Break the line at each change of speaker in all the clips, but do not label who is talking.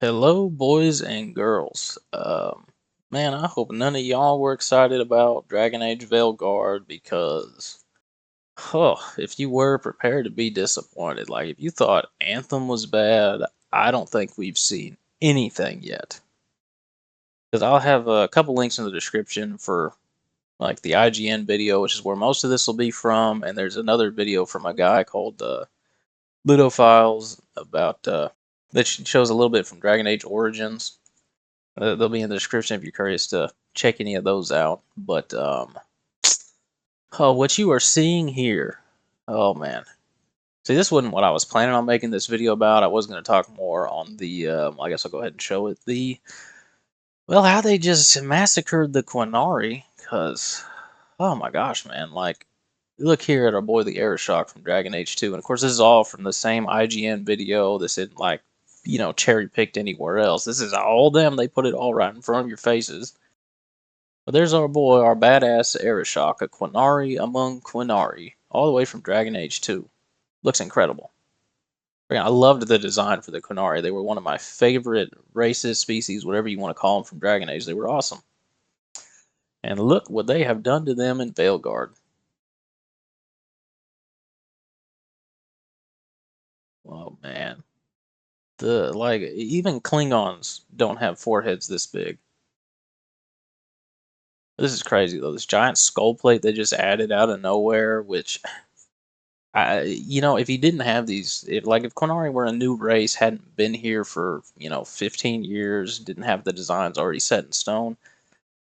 Hello, boys and girls. Man, I hope none of y'all were excited about Dragon Age Veilgaurd because, if you were, prepared to be disappointed. Like, if you thought Anthem was bad, I don't think we've seen anything yet. Because I'll have a couple links in the description for, like, the IGN video, which is where most of this will be from, and there's another video from a guy called Ludophiles about, that shows a little bit from Dragon Age Origins. They'll be in the description if you're curious to check any of those out. But oh, what you are seeing here, oh man. See, this wasn't what I was planning on making this video about. I was going to talk more on the. I guess I'll go ahead and show it. How they just massacred the Quinari. Cause, oh my gosh, man! Like, look here at our boy the Aeroshock from Dragon Age 2, and of course this is all from the same IGN video. This isn't like cherry picked anywhere else. This is all them. They put it all right in front of your faces. But there's our boy, our badass Aeroshock, a Quinari among Quinari, all the way from Dragon Age 2. Looks incredible. I loved the design for the Quinari. They were one of my favorite races, species, whatever you want to call them from Dragon Age. They were awesome. And look what they have done to them in Veilgaurd. Oh man. Even Klingons don't have foreheads this big. This is crazy though. This giant skull plate they just added out of nowhere, which if he didn't have these, if Quinari were a new race, hadn't been here for 15 years, didn't have the designs already set in stone,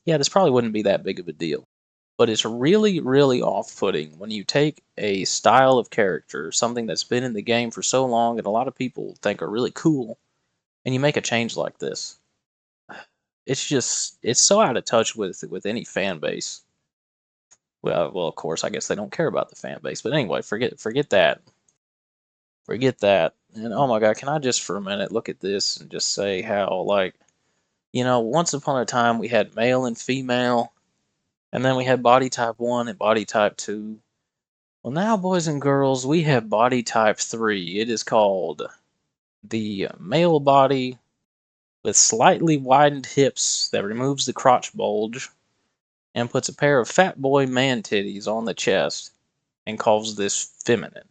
yeah, this probably wouldn't be that big of a deal. But it's really, really off-putting when you take a style of character, something that's been in the game for so long, and a lot of people think are really cool, and you make a change like this. It's so out of touch with any fan base. Well, of course, I guess they don't care about the fan base. But anyway, forget that. Forget that. And oh my God, can I just for a minute look at this and just say how, once upon a time we had male and female, and then we had body type 1 and body type 2. Well, now, boys and girls, we have body type 3. It is called the male body with slightly widened hips that removes the crotch bulge and puts a pair of fat boy man titties on the chest and calls this feminine.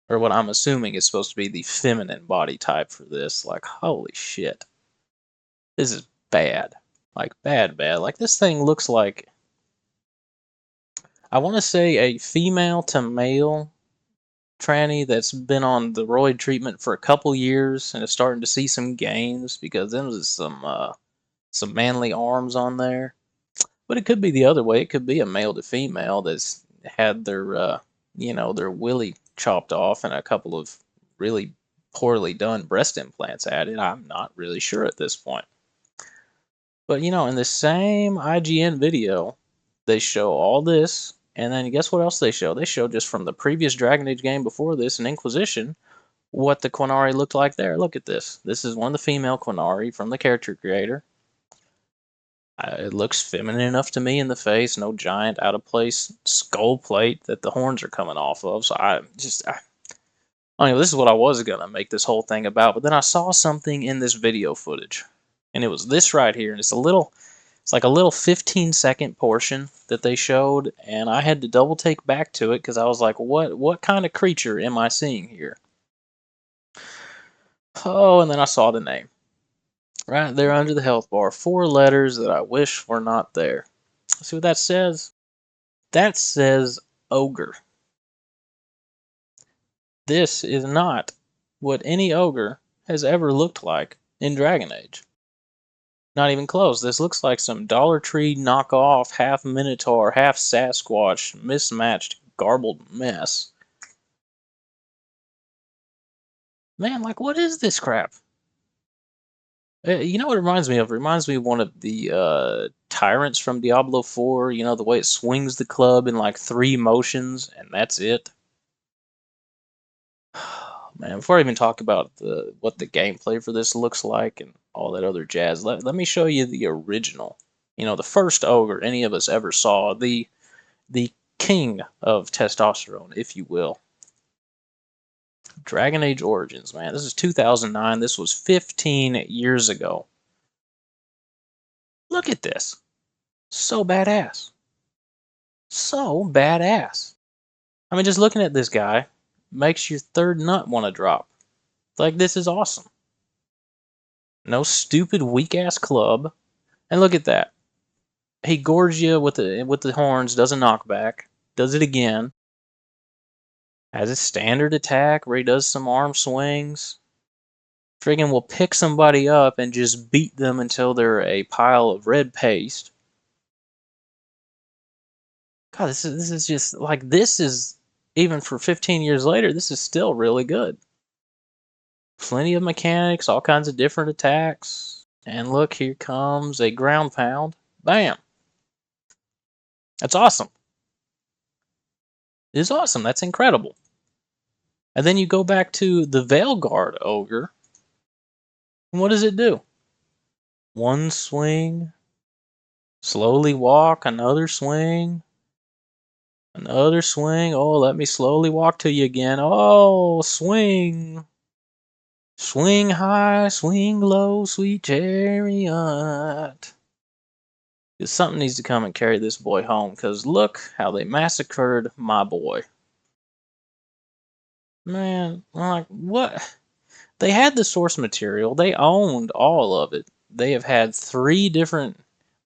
Or what I'm assuming is supposed to be the feminine body type for this. Like, holy shit. This is bad. Like, bad, bad. Like, this thing looks like, I want to say a female to male tranny that's been on the roid treatment for a couple years and is starting to see some gains because then there's some manly arms on there. But it could be the other way. It could be a male to female that's had their willy chopped off and a couple of really poorly done breast implants added. I'm not really sure at this point. But in the same IGN video, they show all this, and then guess what else they show? They show just from the previous Dragon Age game before this, in Inquisition, what the Quinari looked like there. Look at this. This is one of the female Quinari from the character creator. It looks feminine enough to me in the face. No giant, out of place skull plate that the horns are coming off of. So anyway, this is what I was gonna make this whole thing about. But then I saw something in this video footage, and it was this right here. And it's like a little 15-second portion that they showed, and I had to double take back to it because I was like, what kind of creature am I seeing here? Oh, and then I saw the name. Right there under the health bar, 4 letters that I wish were not there. See what that says? That says ogre. This is not what any ogre has ever looked like in Dragon Age. Not even close. This looks like some Dollar Tree knockoff, half Minotaur, half Sasquatch, mismatched, garbled mess. Man, like, what is this crap? You know what it reminds me of? It reminds me of one of the tyrants from Diablo 4. You know, the way it swings the club in like 3 motions, and that's it. Man, before I even talk about what the gameplay for this looks like and all that other jazz, let me show you the original. The first ogre any of us ever saw, the king of testosterone, if you will. Dragon Age Origins, man. This is 2009. This was 15 years ago. Look at this. So badass. So badass. I mean, just looking at this guy makes your third nut want to drop. Like, this is awesome. No stupid weak ass club. And look at that. He gores you with the horns, does a knockback, does it again. Has his standard attack where he does some arm swings. Friggin' will pick somebody up and just beat them until they're a pile of red paste. God, this is just like, this is, even for 15 years later, this is still really good. Plenty of mechanics, all kinds of different attacks. And look, here comes a ground pound. Bam! That's awesome. It's awesome. That's incredible. And then you go back to the Veilgaurd Ogre. And what does it do? One swing. Slowly walk. Another swing. Another swing. Oh, let me slowly walk to you again. Oh, swing. Swing high, swing low, sweet chariot. Because something needs to come and carry this boy home, because look how they massacred my boy. Man, like, what? They had the source material. They owned all of it. They have had three different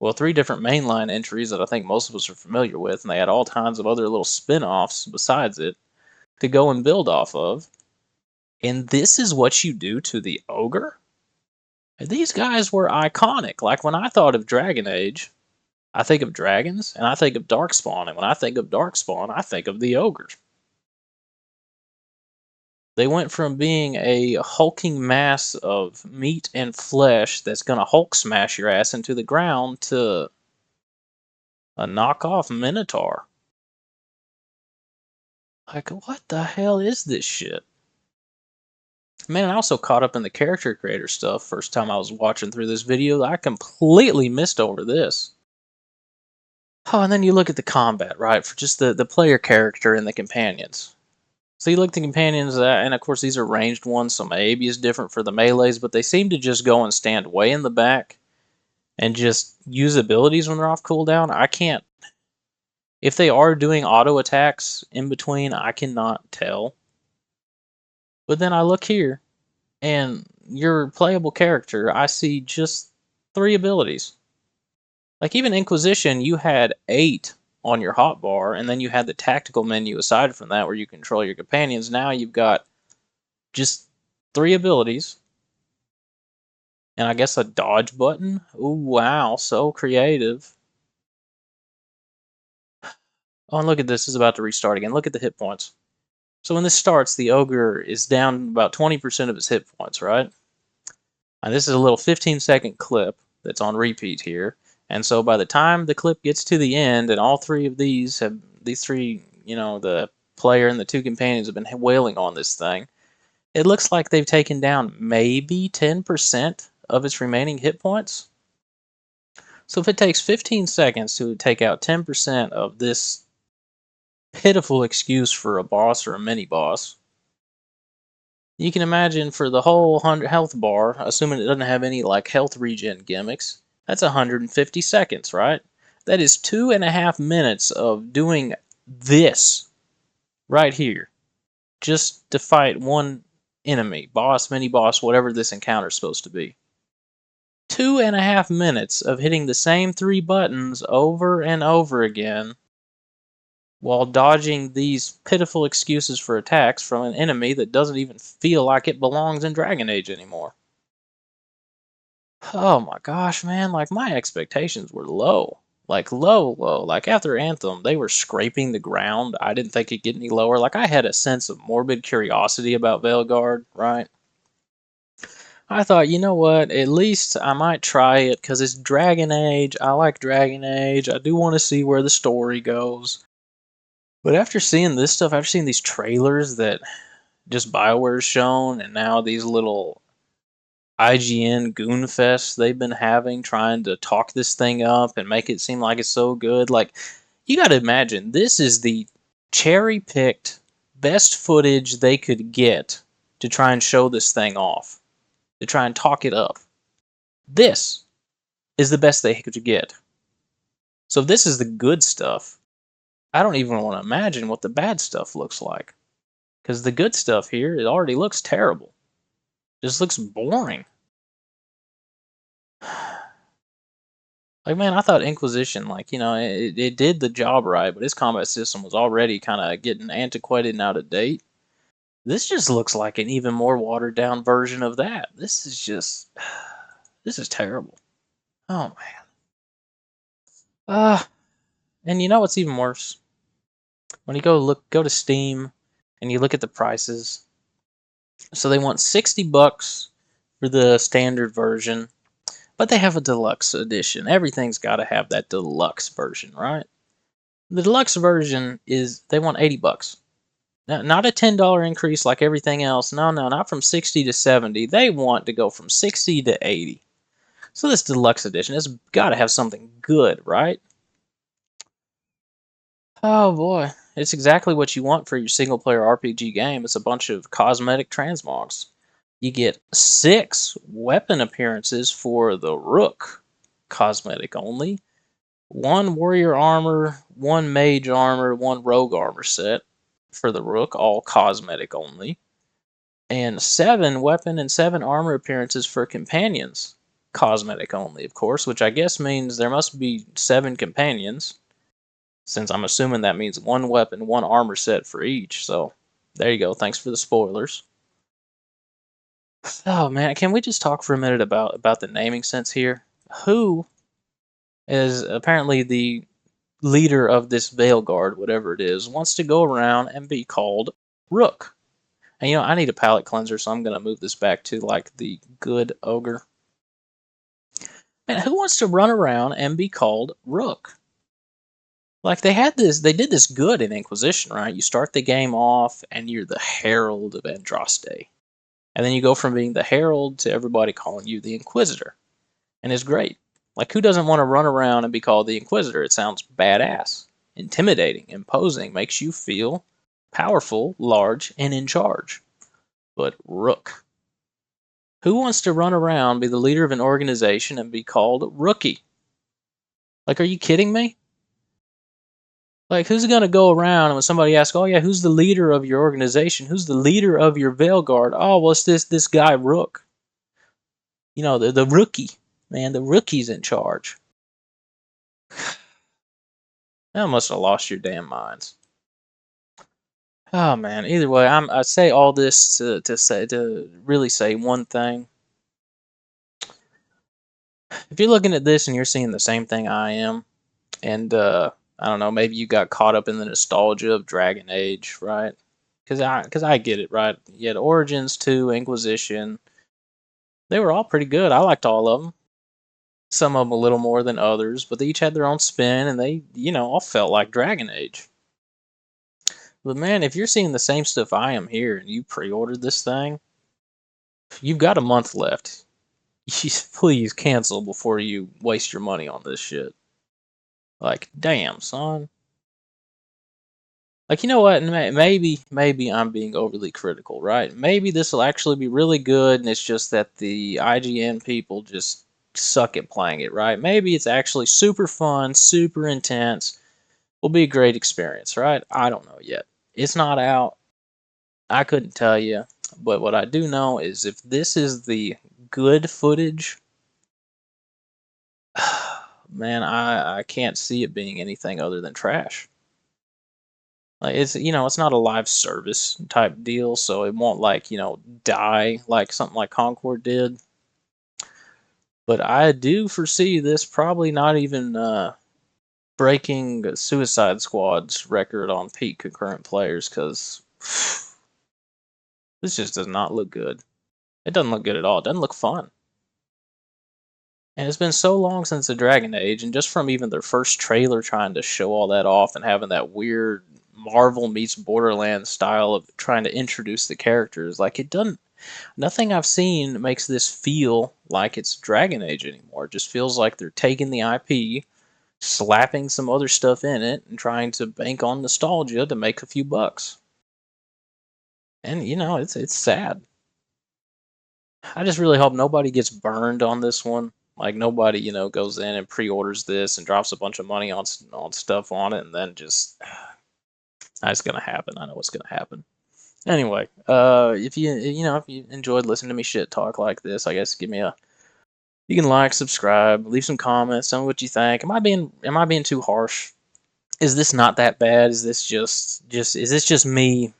mainline entries that I think most of us are familiar with, and they had all kinds of other little spin-offs besides it to go and build off of. And this is what you do to the ogre? These guys were iconic. Like, when I thought of Dragon Age, I think of dragons, and I think of Darkspawn, and when I think of Darkspawn, I think of the ogres. They went from being a hulking mass of meat and flesh that's gonna Hulk smash your ass into the ground to a knockoff Minotaur. Like, what the hell is this shit? Man, I also caught up in the character creator stuff first time I was watching through this video. I completely missed over this. Oh, and then you look at the combat, right? For just the player character and the companions. So you look at the companions, and of course these are ranged ones, so maybe it's different for the melees, but they seem to just go and stand way in the back and just use abilities when they're off cooldown. I can't... If they are doing auto attacks in between, I cannot tell. But then I look here, and your playable character, I see just 3 abilities. Like, even Inquisition, you had 8 on your hotbar, and then you had the tactical menu aside from that where you control your companions. Now you've got just 3 abilities, and I guess a dodge button? Ooh, wow, so creative. Oh, and look at this, it's about to restart again. Look at the hit points. So when this starts, the ogre is down about 20% of his hit points, right? And this is a little 15-second clip that's on repeat here. And so by the time the clip gets to the end, and all 3 of these 3, the player and the 2 companions have been wailing on this thing, it looks like they've taken down maybe 10% of its remaining hit points. So if it takes 15 seconds to take out 10% of this pitiful excuse for a boss or a mini-boss, you can imagine for the whole 100 health bar, assuming it doesn't have any like health regen gimmicks, that's 150 seconds, right? That is 2.5 minutes of doing this right here, just to fight one enemy, boss, mini-boss, whatever this encounter is supposed to be. 2.5 minutes of hitting the same 3 buttons over and over again while dodging these pitiful excuses for attacks from an enemy that doesn't even feel like it belongs in Dragon Age anymore. Oh my gosh, man, like, my expectations were low. Like, low. Like, after Anthem, they were scraping the ground. I didn't think it'd get any lower. Like, I had a sense of morbid curiosity about Veilgaurd, right? I thought, you know what, at least I might try it, because it's Dragon Age. I like Dragon Age. I do want to see where the story goes. But after seeing this stuff, after seeing these trailers that just BioWare's shown, and now these little IGN goonfests they've been having trying to talk this thing up and make it seem like it's so good, like, you gotta imagine, this is the cherry-picked best footage they could get to try and show this thing off, to try and talk it up. This is the best they could get. So if this is the good stuff, I don't even want to imagine what the bad stuff looks like. Because the good stuff here, it already looks terrible. It just looks boring. Like, man, I thought Inquisition, like, it did the job right, but its combat system was already kind of getting antiquated and out of date. This just looks like an even more watered down version of that. This is just, this is terrible. Oh man. And you know what's even worse? When you go to Steam and you look at the prices. So they want $60 for the standard version, but they have a deluxe edition. Everything's got to have that deluxe version, right? The deluxe version is they want $80. Not a $10 increase like everything else. No, not from 60 to 70. They want to go from 60 to 80. So this deluxe edition has got to have something good, right? Oh boy, it's exactly what you want for your single player RPG game. It's a bunch of cosmetic transmogs. You get 6 weapon appearances for the Rook, cosmetic only. 1 warrior armor, 1 mage armor, 1 rogue armor set for the Rook, all cosmetic only. And 7 weapon and 7 armor appearances for companions, cosmetic only, of course, which I guess means there must be 7 companions, since I'm assuming that means 1 weapon, 1 armor set for each. So there you go. Thanks for the spoilers. Oh man, can we just talk for a minute about the naming sense here? Who is apparently the leader of this Veilgaurd, whatever it is, wants to go around and be called Rook? And I need a palate cleanser, so I'm gonna move this back to like the good ogre. Man, who wants to run around and be called Rook? Like they did this good in Inquisition, right? You start the game off and you're the Herald of Andraste. And then you go from being the Herald to everybody calling you the Inquisitor. And it's great. Like, who doesn't want to run around and be called the Inquisitor? It sounds badass, intimidating, imposing, makes you feel powerful, large, and in charge. But Rook. Who wants to run around, be the leader of an organization, and be called Rookie? Like, are you kidding me? Like, who's going to go around and when somebody asks, oh yeah, who's the leader of your organization? Who's the leader of your Veilguard? Oh, well, it's this guy Rook. The rookie. Man, the rookie's in charge. I must have lost your damn minds. Oh man. Either way, I say all this to really say one thing. If you're looking at this and you're seeing the same thing I am, and I don't know, maybe you got caught up in the nostalgia of Dragon Age, right? Because I get it, right? You had Origins 2, Inquisition. They were all pretty good. I liked all of them. Some of them a little more than others, but they each had their own spin, and they, all felt like Dragon Age. But man, if you're seeing the same stuff I am here, and you pre-ordered this thing, you've got a month left. Please cancel before you waste your money on this shit. Like, damn, son. Like, you know what? Maybe I'm being overly critical, right? Maybe this will actually be really good, and it's just that the IGN people just suck at playing it, right? Maybe it's actually super fun, super intense, will be a great experience, right? I don't know yet. It's not out. I couldn't tell you. But what I do know is if this is the good footage, man, I can't see it being anything other than trash. Like it's not a live service type deal, so it won't die like something like Concord did. But I do foresee this probably not even breaking Suicide Squad's record on peak concurrent players because this just does not look good. It doesn't look good at all. It doesn't look fun. And it's been so long since the Dragon Age, and just from even their first trailer trying to show all that off and having that weird Marvel meets Borderlands style of trying to introduce the characters, like it doesn't. Nothing I've seen makes this feel like it's Dragon Age anymore. It just feels like they're taking the IP, slapping some other stuff in it, and trying to bank on nostalgia to make a few bucks. And it's sad. I just really hope nobody gets burned on this one. Like nobody, goes in and pre-orders this and drops a bunch of money on stuff on it, and then just that's gonna happen. I know what's gonna happen. Anyway, if you enjoyed listening to me shit talk like this, I guess give me a you can like, subscribe, leave some comments, tell me what you think. Am I being too harsh? Is this not that bad? Is this just is this just me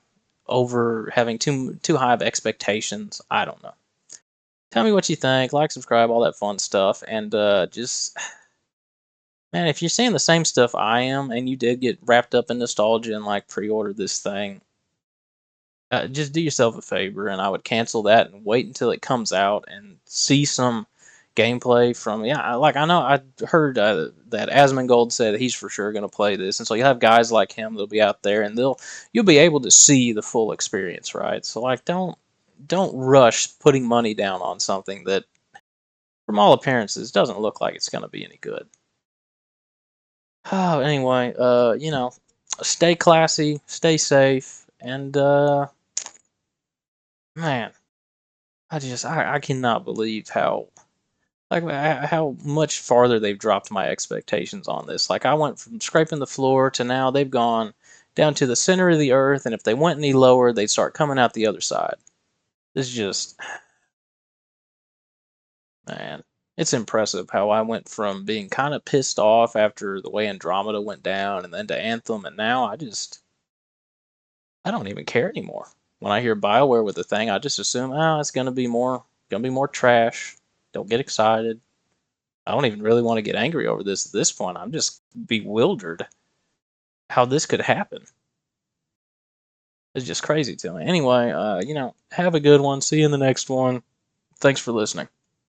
over having too high of expectations? I don't know. Tell me what you think. Like, subscribe, all that fun stuff, and just man, if you're seeing the same stuff I am, and you did get wrapped up in nostalgia and like pre-order this thing, just do yourself a favor, and I would cancel that and wait until it comes out and see some gameplay from. Yeah, I know I heard that Asmongold said he's for sure going to play this, and so you have guys like him that'll be out there, and you'll be able to see the full experience, right? So like, don't rush putting money down on something that, from all appearances, doesn't look like it's going to be any good. Oh, anyway, stay classy, stay safe, and man, I cannot believe how much farther they've dropped my expectations on this. Like I went from scraping the floor to now they've gone down to the center of the earth, and if they went any lower, they'd start coming out the other side. This is just, man, it's impressive how I went from being kind of pissed off after the way Andromeda went down, and then to Anthem, and now I don't even care anymore. When I hear BioWare with the thing, I just assume, it's gonna be more trash. Don't get excited. I don't even really want to get angry over this at this point. I'm just bewildered how this could happen. It's just crazy to me. Anyway, have a good one. See you in the next one. Thanks for listening.